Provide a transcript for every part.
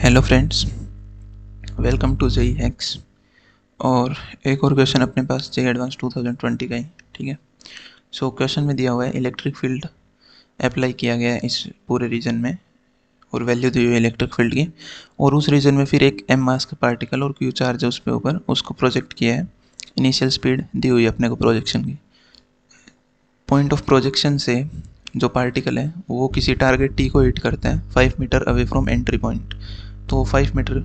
Hello friends, welcome to JE hacks. और एक और क्वेश्चन अपने पास जेई एडवांस 2020 का ही। ठीक है, सो क्वेश्चन में दिया हुआ है इलेक्ट्रिक फील्ड अप्लाई किया गया है इस पूरे रीजन में और वैल्यू दी हुई है इलेक्ट्रिक फील्ड की, और उस रीजन में फिर एक एम मास का पार्टिकल और क्यू चार्ज है उस पर ऊपर, उसको प्रोजेक्ट किया है। इनिशियल स्पीड दी हुई है अपने को प्रोजेक्शन की। पॉइंट ऑफ प्रोजेक्शन से जो पार्टिकल है वो किसी टारगेट टी को हिट करता है 5 metre away from entry point. तो 5 मीटर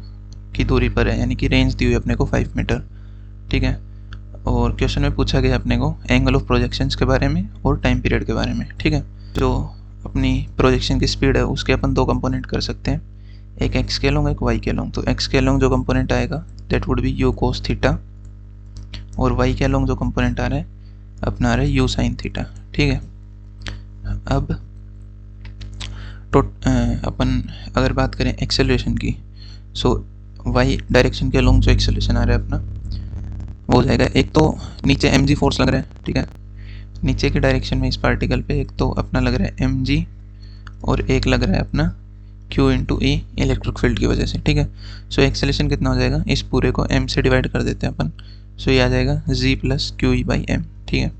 की दूरी पर है, यानी कि रेंज दी हुई अपने को 5 मीटर। ठीक है, और क्वेश्चन में पूछा गया अपने को एंगल ऑफ प्रोजेक्शंस के बारे में और टाइम पीरियड के बारे में। ठीक है, जो अपनी प्रोजेक्शन की स्पीड है उसके अपन दो कंपोनेंट कर सकते हैं, एक एक्स के लॉन्ग एक वाई के लॉन्ग। तो एक्स के लॉन्ग जो कंपोनेंट आएगा that would be you cos theta, और वाई के लॉन्ग जो कंपोनेंट आ रहा है अपना आ रहा है यू साइन थीटा। ठीक है, अब अपन अगर बात करें एक्सेलरेशन की, सो वाई डायरेक्शन के लॉन्ग जो एक्सेलरेशन आ रहा है अपना वो हो जाएगा, एक तो नीचे एम जी फोर्स लग रहा है। ठीक है, नीचे की डायरेक्शन में इस पार्टिकल पे एक तो अपना लग रहा है एम जी और एक लग रहा है अपना क्यू इंटू ई इलेक्ट्रिक फील्ड की वजह से। ठीक है, सो एक्सेलरेशन कितना हो जाएगा, इस पूरे को एम से डिवाइड कर देते हैं अपन, सो ये आ जाएगा G plus Q E by M. ठीक है,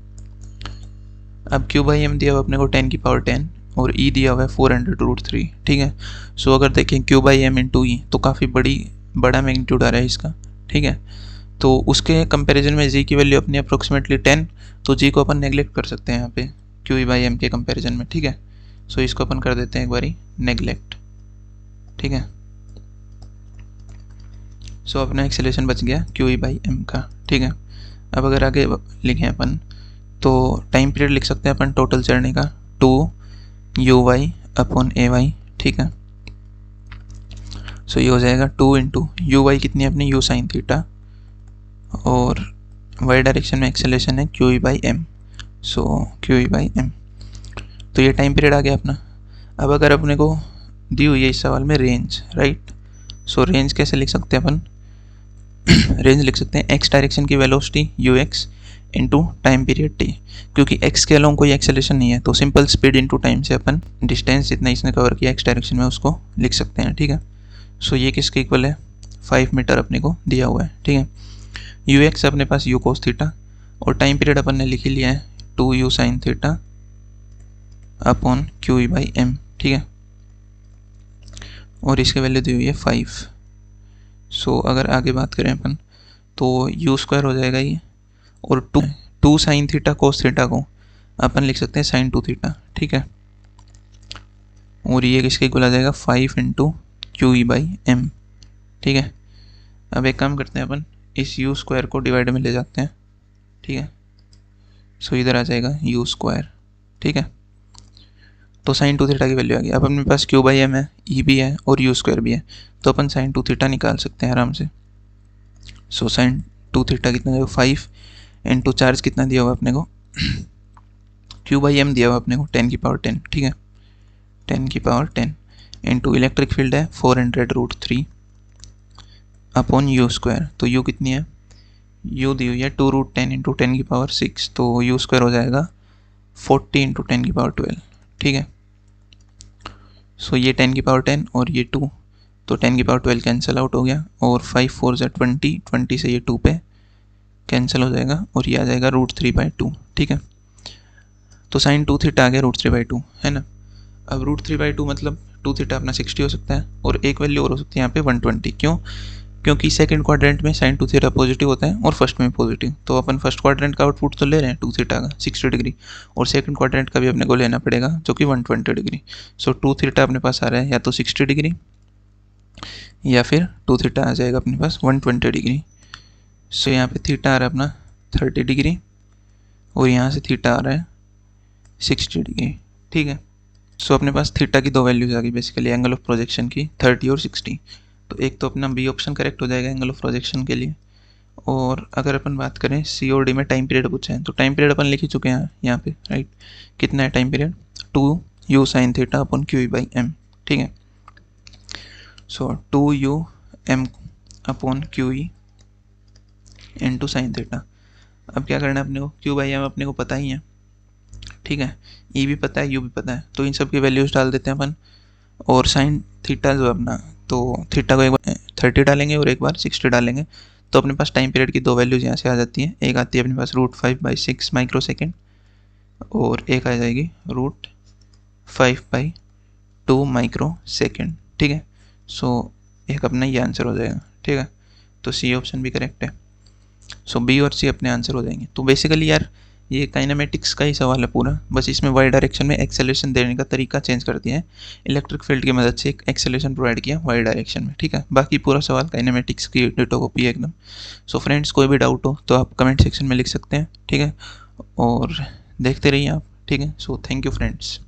अब क्यू बाई एम दिया हुआ अपने को 10 की पावर 10 और ई दिया हुआ है 400√3। ठीक है, सो अगर देखें क्यू बाई एम इंटू ई तो काफ़ी बड़ा मैग्नीट्यूड आ रहा है इसका। ठीक है, तो उसके कंपैरिजन में जी की वैल्यू अपनी अप्रोक्सीमेटली 10, तो जी को अपन नेगलेक्ट कर सकते हैं यहाँ पे क्यू ई बाई एम के कंपैरिजन में। ठीक है, सो इसको अपन कर देते हैं एक बारी नेगलेक्ट। ठीक है, सो अपना एक्सेलरेशन बच गया क्यू ई बाई एम का। ठीक है, अब अगर आगे लिखें अपन तो टाइम पीरियड लिख सकते हैं अपन टोटल चढ़ने का 2 u y upon a y. ठीक है, सो ये हो जाएगा 2 इंटू यू वाई कितनी है अपनी यू साइन थीटा, और वाई डायरेक्शन में एक्सेलरेशन है q E by m, so q E by m. तो ये टाइम पीरियड आ गया अपना। अब अगर अपने को दी हुई है इस सवाल में रेंज, राइट, सो रेंज कैसे लिख सकते हैं अपन रेंज लिख सकते हैं एक्स डायरेक्शन की velocity you x into time period T, क्योंकि एक्स के अलोंग कोई एक्सेलरेशन नहीं है तो सिंपल स्पीड इंटू टाइम से अपन डिस्टेंस जितना इसने कवर किया एक्स डायरेक्शन में उसको लिख सकते हैं। ठीक है, सो ये किसके इक्वल है 5 मीटर अपने को दिया हुआ है। ठीक है, यू एक्स अपने पास यू कोस थीटा और टाइम पीरियड अपन ने लिख लिया है 2 u sine theta upon q E by M. ठीक है, और इसकी वैल्यू दी हुई है 5। सो अगर आगे बात करें अपन तो यू स्क्वायर हो जाएगा ये, और two sine theta cos theta को अपन लिख सकते हैं साइन 2 थीटा। ठीक है, और ये किसके इक्वल आ जाएगा 5 into q E by M. ठीक है, अब एक काम करते हैं अपन इस यू स्क्वायर को डिवाइड में ले जाते हैं। ठीक है, सो इधर आ जाएगा यू स्क्वायर। ठीक है, तो साइन 2 थीटा की वैल्यू आ गई। अब अपने पास क्यू बाई एम है, ई भी है और यू स्क्वायर भी है, तो अपन साइन 2 थीटा निकाल सकते हैं आराम से। सो साइन 2 थीटा कितना जाएगा 5 इंटू चार्ज कितना दिया हुआ अपने को क्यू बाई एम दिया हुआ अपने को 10 की पावर 10। ठीक है, 10 की पावर 10 इंटू इलेक्ट्रिक फील्ड है 400√3 अपॉन यू स्क्वायर। तो यू कितनी है, यू दी हुई है 2√10 इंटू 10 की पावर 6, तो यू स्क्वायर हो जाएगा 40 इंटू 10 की पावर 12। ठीक है, सो ये 10 की पावर 10 और ये 2, तो 10 की पावर 12 कैंसिल आउट हो गया, और 5 4 ज़ा 20, 20 से ये 2 पे कैंसिल हो जाएगा और ये आ जाएगा √3/2। ठीक है, तो साइन 2 थीटा आ गया √3/2 है ना। अब √3/2 मतलब 2 थीटा अपना 60 हो सकता है, और एक वैल्यू और हो सकती है यहाँ पे 120। क्यों, क्योंकि सेकंड क्वाड्रेंट में साइन 2 थीटा पॉजिटिव होता है और फर्स्ट में पॉजिटिव, तो अपन फर्स्ट क्वाड्रेंट का आउटपुट तो ले रहे हैं 2 थीटा का 60 डिग्री, और सेकंड क्वाड्रेंट का भी अपने को लेना पड़ेगा जो कि 120 डिग्री। सो 2 थीटा अपने पास आ रहा है या तो 60 डिग्री या फिर 2 थीटा आ जाएगा अपने पास 120 डिग्री। सो यहाँ पे थीटा आ रहा है अपना 30 डिग्री और यहाँ से थीटा आ रहा है 60 डिग्री। ठीक है, सो अपने पास थीटा की दो वैल्यूज आ गई बेसिकली एंगल ऑफ प्रोजेक्शन की, 30 और 60। तो एक तो अपना बी ऑप्शन करेक्ट हो जाएगा एंगल ऑफ प्रोजेक्शन के लिए। और अगर अपन बात करें सी और डी में टाइम पीरियड पूछा है, तो टाइम पीरियड अपन लिख ही चुके हैं यहाँ पे, राइट। कितना है time period 2 u sine theta upon q E by M. ठीक है, so 2 u m upon q e into sine theta. अब क्या करना है अपने को, क्यू बाई एम अपने को पता ही है। ठीक है, ई भी पता है यू भी पता है, तो इन सब की वैल्यूज डाल देते हैं अपन, और साइन थीटा जो अपना तो थीटा को एक बार 30 डालेंगे और एक बार 60 डालेंगे, तो अपने पास टाइम पीरियड की दो वैल्यूज यहाँ से आ जाती हैं। एक आती है अपने पास √5/6 माइक्रो सेकेंड और एक आ जाएगी √5/2 माइक्रो सेकेंड। ठीक है, सो एक अपना ये आंसर हो जाएगा। ठीक है, तो सी ऑप्शन भी करेक्ट है। सो बी और सी अपने आंसर हो जाएंगे। तो बेसिकली यार ये काइनेमेटिक्स का ही सवाल है पूरा, बस इसमें वाई डायरेक्शन में एक्सेलरेशन देने का तरीका चेंज कर दिया है। इलेक्ट्रिक फील्ड की मदद से एक एक्सेलरेशन प्रोवाइड किया वाई डायरेक्शन में। ठीक है, बाकी पूरा सवाल काइनेमेटिक्स की डिटो कॉपी है एकदम। सो फ्रेंड्स, कोई भी डाउट हो तो आप कमेंट सेक्शन में लिख सकते हैं। ठीक है, और देखते रहिए आप। ठीक है, सो थैंक यू फ्रेंड्स।